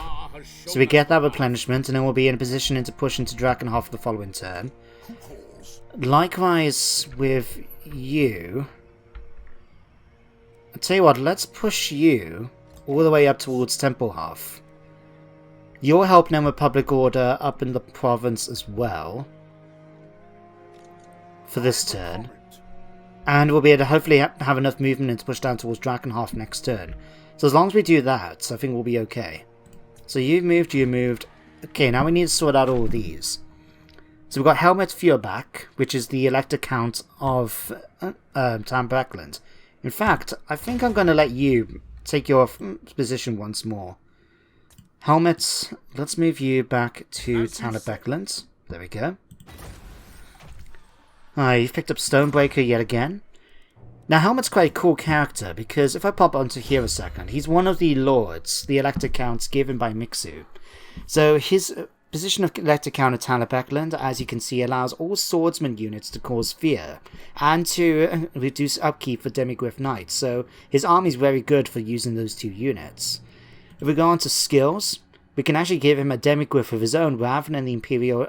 so we get that replenishment, and then we'll be in a position to push into Dragonhof the following turn. Likewise with you. I'll tell you what, let's push you all the way up towards Templehof. You're helping them with public order up in the province as well. For this turn. And we'll be able to hopefully have enough movement to push down towards Dragonhof next turn. So as long as we do that, I think we'll be okay. So you moved. Okay, now we need to sort out all of these. So we've got Helmet Feuerbach, which is the Elector Count of Talbekland. In fact, I think I'm going to let you take your position once more. Helmet, let's move you back to Talbekland. There we go. You've picked up Stonebreaker yet again. Now, Helmet's quite a cool character, because if I pop onto here a second, he's one of the lords, the Elector Counts given by Mixu. So his position of Elector Count at Talbekland, as you can see, allows all swordsman units to cause fear, and to reduce upkeep for Demigryph Knights, so his army is very good for using those two units. If we go on to skills, we can actually give him a Demigryph of his own, rather than the Imperial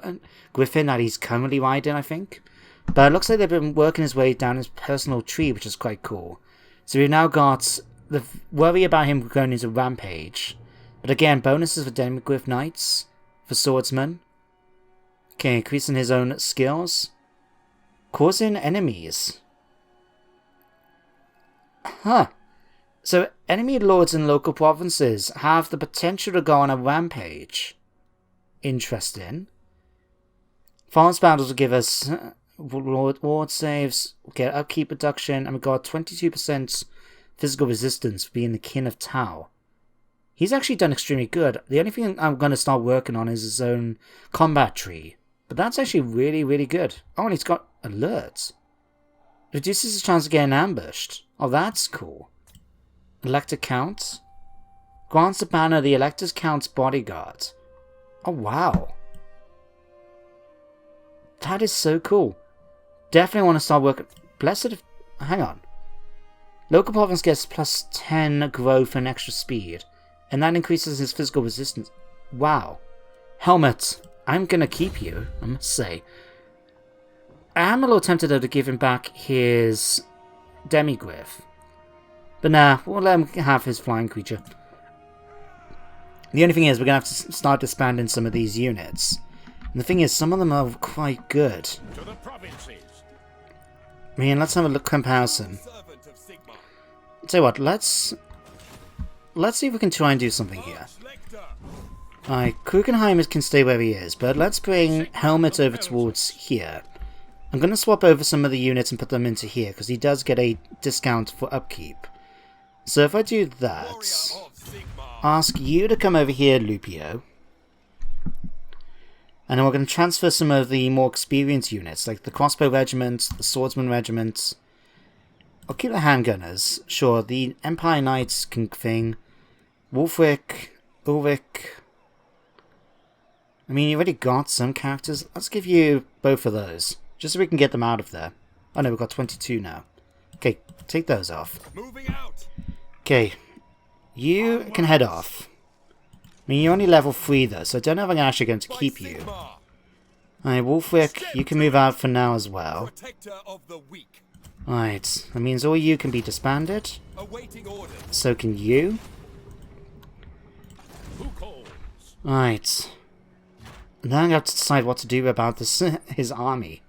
Griffin that he's currently riding, I think. But it looks like they've been working his way down his personal tree, which is quite cool. So we've now got the worry about him going into Rampage. But again, bonuses for Demigryph Knights, for Swordsmen. Okay, increasing his own skills. Causing enemies. Huh. So enemy lords in local provinces have the potential to go on a rampage. Interesting. Forest battles will give us ward saves, we'll get upkeep reduction, and we've got 22% physical resistance for being the Kin of Tau. He's actually done extremely good. The only thing I'm going to start working on is his own combat tree. But that's actually really, really good. Oh, and he's got alerts. Reduces his chance of getting ambushed. Oh, that's cool. Elector Count. Grants the banner the Elector's Count's bodyguard. Oh, wow. That is so cool. Definitely want to start working. Blessed. Hang on. Local province gets plus 10 growth and extra speed. And that increases his physical resistance. Wow. Helmet. I'm gonna keep you, I must say. I am a little tempted though to give him back his Demigryph. But nah, we'll let him have his flying creature. The only thing is, we're gonna have to start disbanding some of these units. And the thing is, some of them are quite good. To the provinces. I mean, let's have a look comparison. I'll tell you what, let's see if we can try and do something here. Alright, Krugenheim can stay where he is, but let's bring Helmet over towards here. I'm going to swap over some of the units and put them into here, because he does get a discount for upkeep. So if I do that, ask you to come over here, Lupio. And then we're going to transfer some of the more experienced units, like the Crossbow Regiment, the Swordsman Regiment. I'll keep the Handgunners. Sure, the Empire Knights can thing. Wolfric, Ulrich. I mean, you already got some characters. Let's give you both of those, just so we can get them out of there. Oh no, we've got 22 now. Okay, take those off. Moving out. Okay, you can head off. mean, you're only level 3 though, so I don't know if I'm actually going to keep you. Alright, Wolfric, you can move out for now as well. Protector of the weak. Alright, that means all you can be disbanded. Awaiting orders. So can you. Who calls? Alright. Now I have to decide what to do about this his army.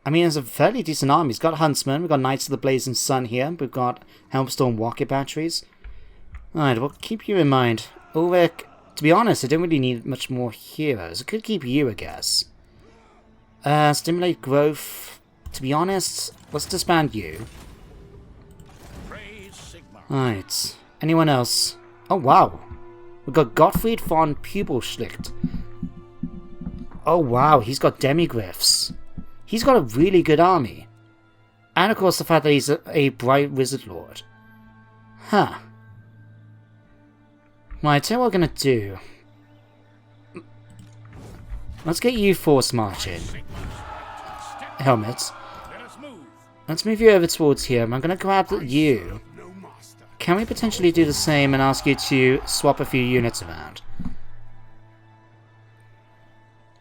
I mean, it's a fairly decent army. He's got Huntsmen, we've got Knights of the Blazing Sun here, we've got Helmstorm rocket batteries. Alright, we'll keep you in mind. Ulrich, to be honest, I don't really need much more heroes. I could keep you, I guess. Stimulate growth. To be honest, let's disband you. Praise Sigmar. Alright. Anyone else? Oh, wow. We've got Gottfried von Pupelschlicht. Oh, wow. He's got demigryphs. He's got a really good army. And, of course, the fact that he's a bright wizard lord. Huh. Right, tell you what we're going to do. Let's get you force marching. Helmets. Let us move. Let's move you over towards here. I'm going to grab you. No master. Can we potentially do the same and ask you to swap a few units around?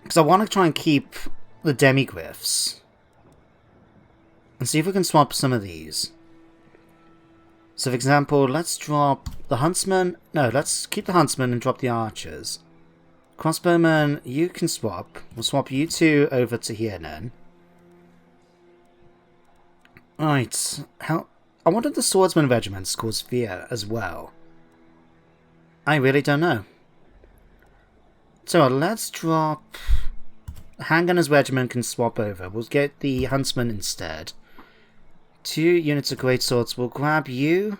Because I want to try and keep the demigryphs. And see if we can swap some of these. So for example, let's drop the huntsman. No, let's keep the huntsman and drop the archers. Crossbowman, you can swap. We'll swap you two over to here then. Right. I wanted the swordsman regiments cause fear as well. I really don't know. So let's drop... Handgunner's regiment can swap over. We'll get the huntsman instead. 2 units of greatswords. We'll grab you.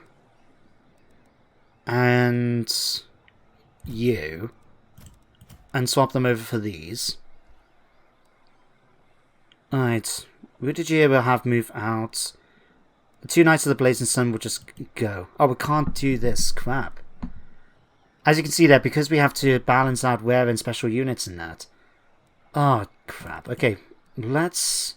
And... you. And swap them over for these. Alright. Rudiger will have move out. The 2 Knights of the Blazing Sun will just go. Oh, we can't do this. Crap. As you can see there, because we have to balance out rare and special units in that. Oh, crap. Okay, let's...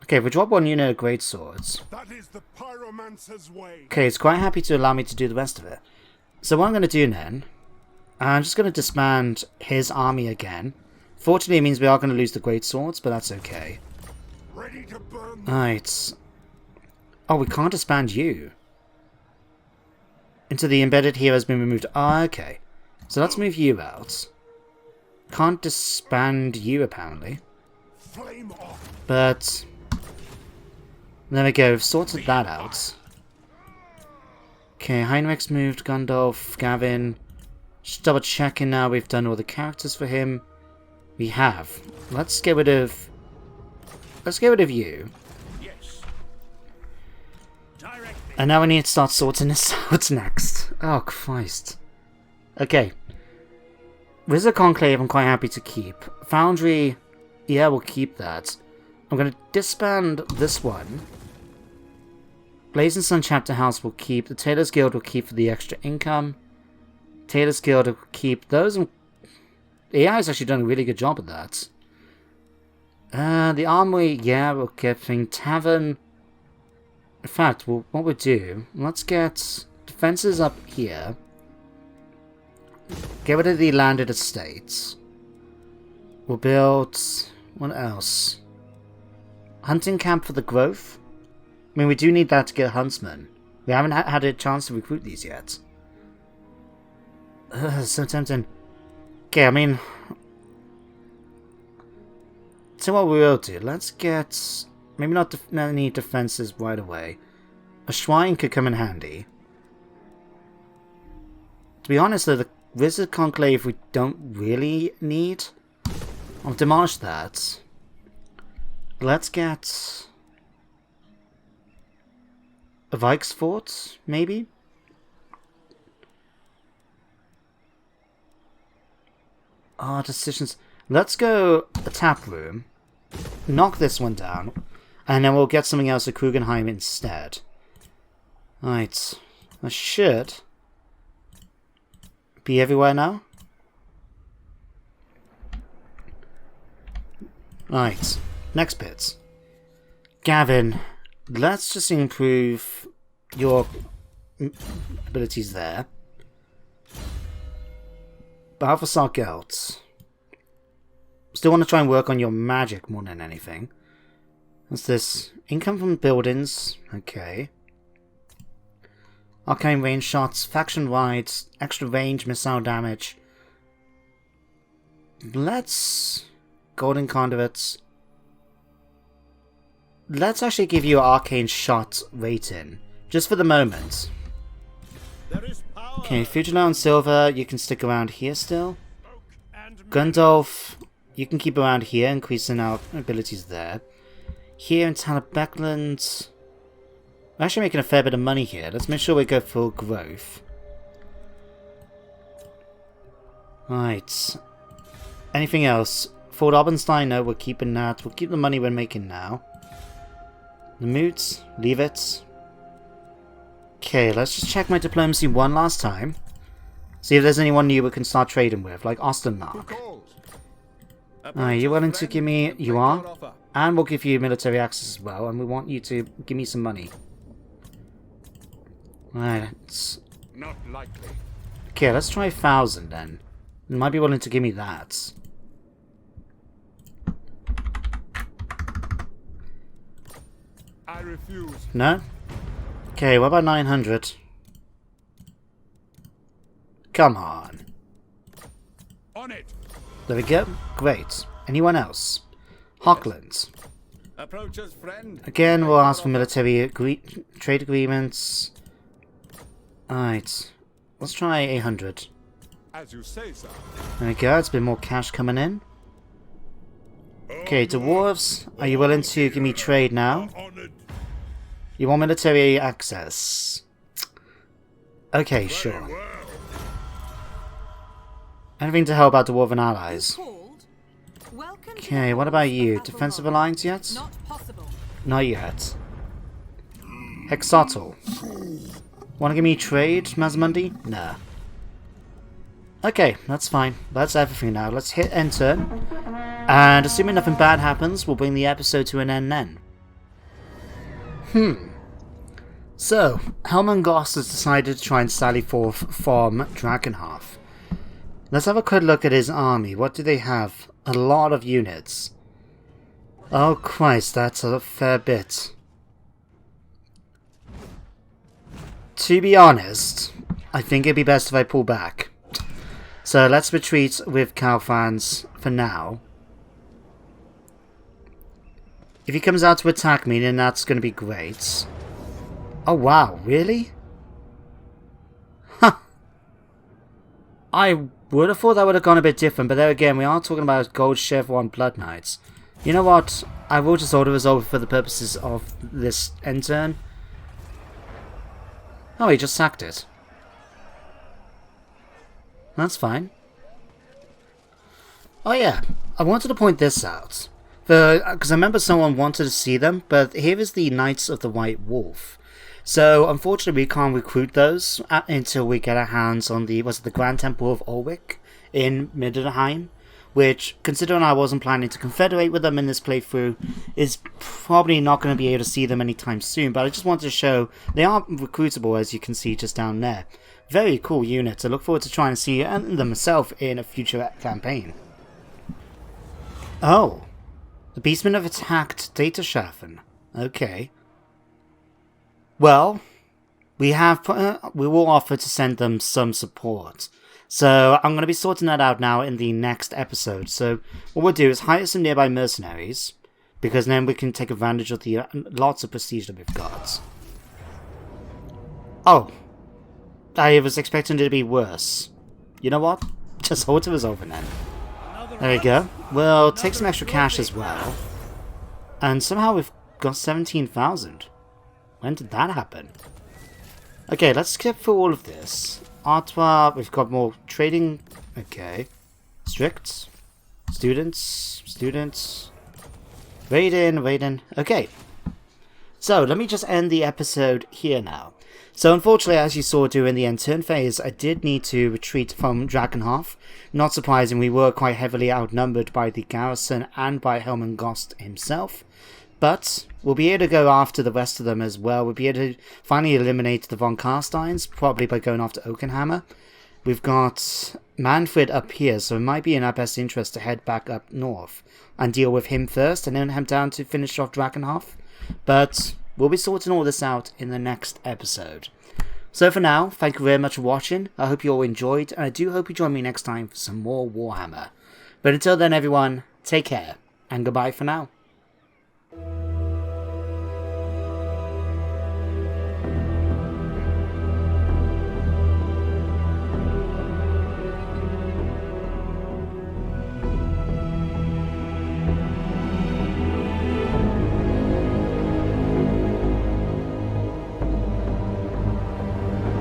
Okay, we drop 1 unit of great swords. That is the pyromancer's way. Okay, it's quite happy to allow me to do the rest of it. So what I'm going to do then... I'm just going to disband his army again. Fortunately, it means we are going to lose the great swords, but that's okay. Ready to burn. Right. Oh, we can't disband you. Into the embedded here has been removed. Ah, okay. So let's move you out. Can't disband you, apparently. Flame off. But... there we go, we've sorted that out. Okay, Heinrich's moved, Gundolf, Gavin. Just double checking now we've done all the characters for him. We have. Let's get rid of... let's get rid of you. Yes. Direct me. And now we need to start sorting this out next. Oh, Christ. Okay. Wizard Conclave I'm quite happy to keep. Foundry, yeah, we'll keep that. I'm going to disband this one. Blazing Sun Chapter House will keep. The Tailor's Guild will keep for the extra income. Tailor's Guild will keep those. The AI's actually done a really good job at that. The Armory, yeah, we'll get thing. Tavern. In fact, what we'll do, let's get defenses up here. Get rid of the landed estates. We'll build... what else? Hunting camp for the growth. I mean, we do need that to get huntsmen. We haven't had a chance to recruit these yet. So tempting. Okay, I mean... so what we will do, let's get... maybe not any defenses right away. A shrine could come in handy. To be honest though, the Wizard Conclave we don't really need. I'll demolish that. Let's get... a Vikes Fort, maybe? Ah, decisions. Let's go a tap room. Knock this one down. And then we'll get something else at Krugenheim instead. Right. I should be everywhere now. Right. Next bit. Gavin, let's just improve your abilities there. Balthasar Gelt. Still want to try and work on your magic more than anything. What's this? Income from buildings. Okay. Arcane range shots, faction rides, extra range, missile damage. Let's... Golden conduits. Let's actually give you an arcane shot rating. Just for the moment. There is power. Okay, Fugilo and Silver, you can stick around here still. Oak and Gundolf, you can keep around here, increasing our abilities there. Here in Talabekland, we're actually making a fair bit of money here. Let's make sure we go for growth. Right. Anything else? Fort Obenstein, no, we're keeping that. We'll keep the money we're making now. The moods, leave it. Okay, let's just check my diplomacy one last time. See if there's anyone new we can start trading with, like Ostermark. Are you willing to give me... You are? And we'll give you military access as well, and we want you to give me some money. Alright, Not likely. okay, let's try 1,000 then. You might be willing to give me that. I refuse. No? Okay, what about 900? Come on. On it. There we go. Great. Anyone else? Hocklands. Approach us, friend. Again, we'll ask for military trade agreements. Alright. Let's try 800. As you say, sir. There we go. It's been more cash coming in. Okay, dwarves. Are you willing to give me trade now? Honored. You want military access? Okay, sure. Well. Anything to help our dwarven allies? Called? Welcome to Okay, the what about halls of you? Overhaul. Defensive alliance yet? Not possible. Not yet. Hexotl. Want to give me trade, Mazmundi? Nah. Okay, that's fine. That's everything now. Let's hit enter. And assuming nothing bad happens, we'll bring the episode to an end then. So, Helmengast has decided to try and sally forth from Drakenhof. Let's have a quick look at his army. What do they have? A lot of units. Oh Christ, that's a fair bit. To be honest, I think it'd be best if I pull back. So let's retreat with Karl Franz for now. If he comes out to attack me, then that's going to be great. Oh wow, really? Huh. I would have thought that would have gone a bit different, but there again, we are talking about Gold Chevron Blood Knights. You know what? I will just order this over for the purposes of this end turn. Oh, he just sacked it. That's fine. Oh yeah, I wanted to point this out. Because I remember someone wanted to see them, but here is the Knights of the White Wolf. So, unfortunately, we can't recruit those until we get our hands on the Grand Temple of Ulrich in Middenheim, which, considering I wasn't planning to confederate with them in this playthrough, is probably not going to be able to see them anytime soon, but I just wanted to show they are recruitable, as you can see just down there. Very cool units. I look forward to trying to see them myself in a future campaign. Oh. The Beastmen have attacked Data Schaffen. Okay. Well, we will offer to send them some support. So I'm going to be sorting that out now in the next episode. So what we'll do is hire some nearby mercenaries, because then we can take advantage of the lots of prestige that we've got. Oh. I was expecting it to be worse. You know what? Just hold to resolve it then. There we go. We'll take some extra cash as well. And somehow we've got 17,000. When did that happen? Okay, let's skip through all of this. Artois, we've got more trading. Okay. Strict. Students. Raiden. Okay. So, let me just end the episode here now. So unfortunately, as you saw during the end turn phase, I did need to retreat from Drakenhof. Not surprising, we were quite heavily outnumbered by the garrison and by Helmengast himself. But we'll be able to go after the rest of them as well. We'll be able to finally eliminate the von Carsteins, probably by going after Oakenhammer. we've got Manfred up here, so it might be in our best interest to head back up north and deal with him first and then head down to finish off Drakenhof. But we'll be sorting all this out in the next episode. So for now, thank you very much for watching. I hope you all enjoyed, and I do hope you join me next time for some more Warhammer. But until then, everyone, take care, and goodbye for now.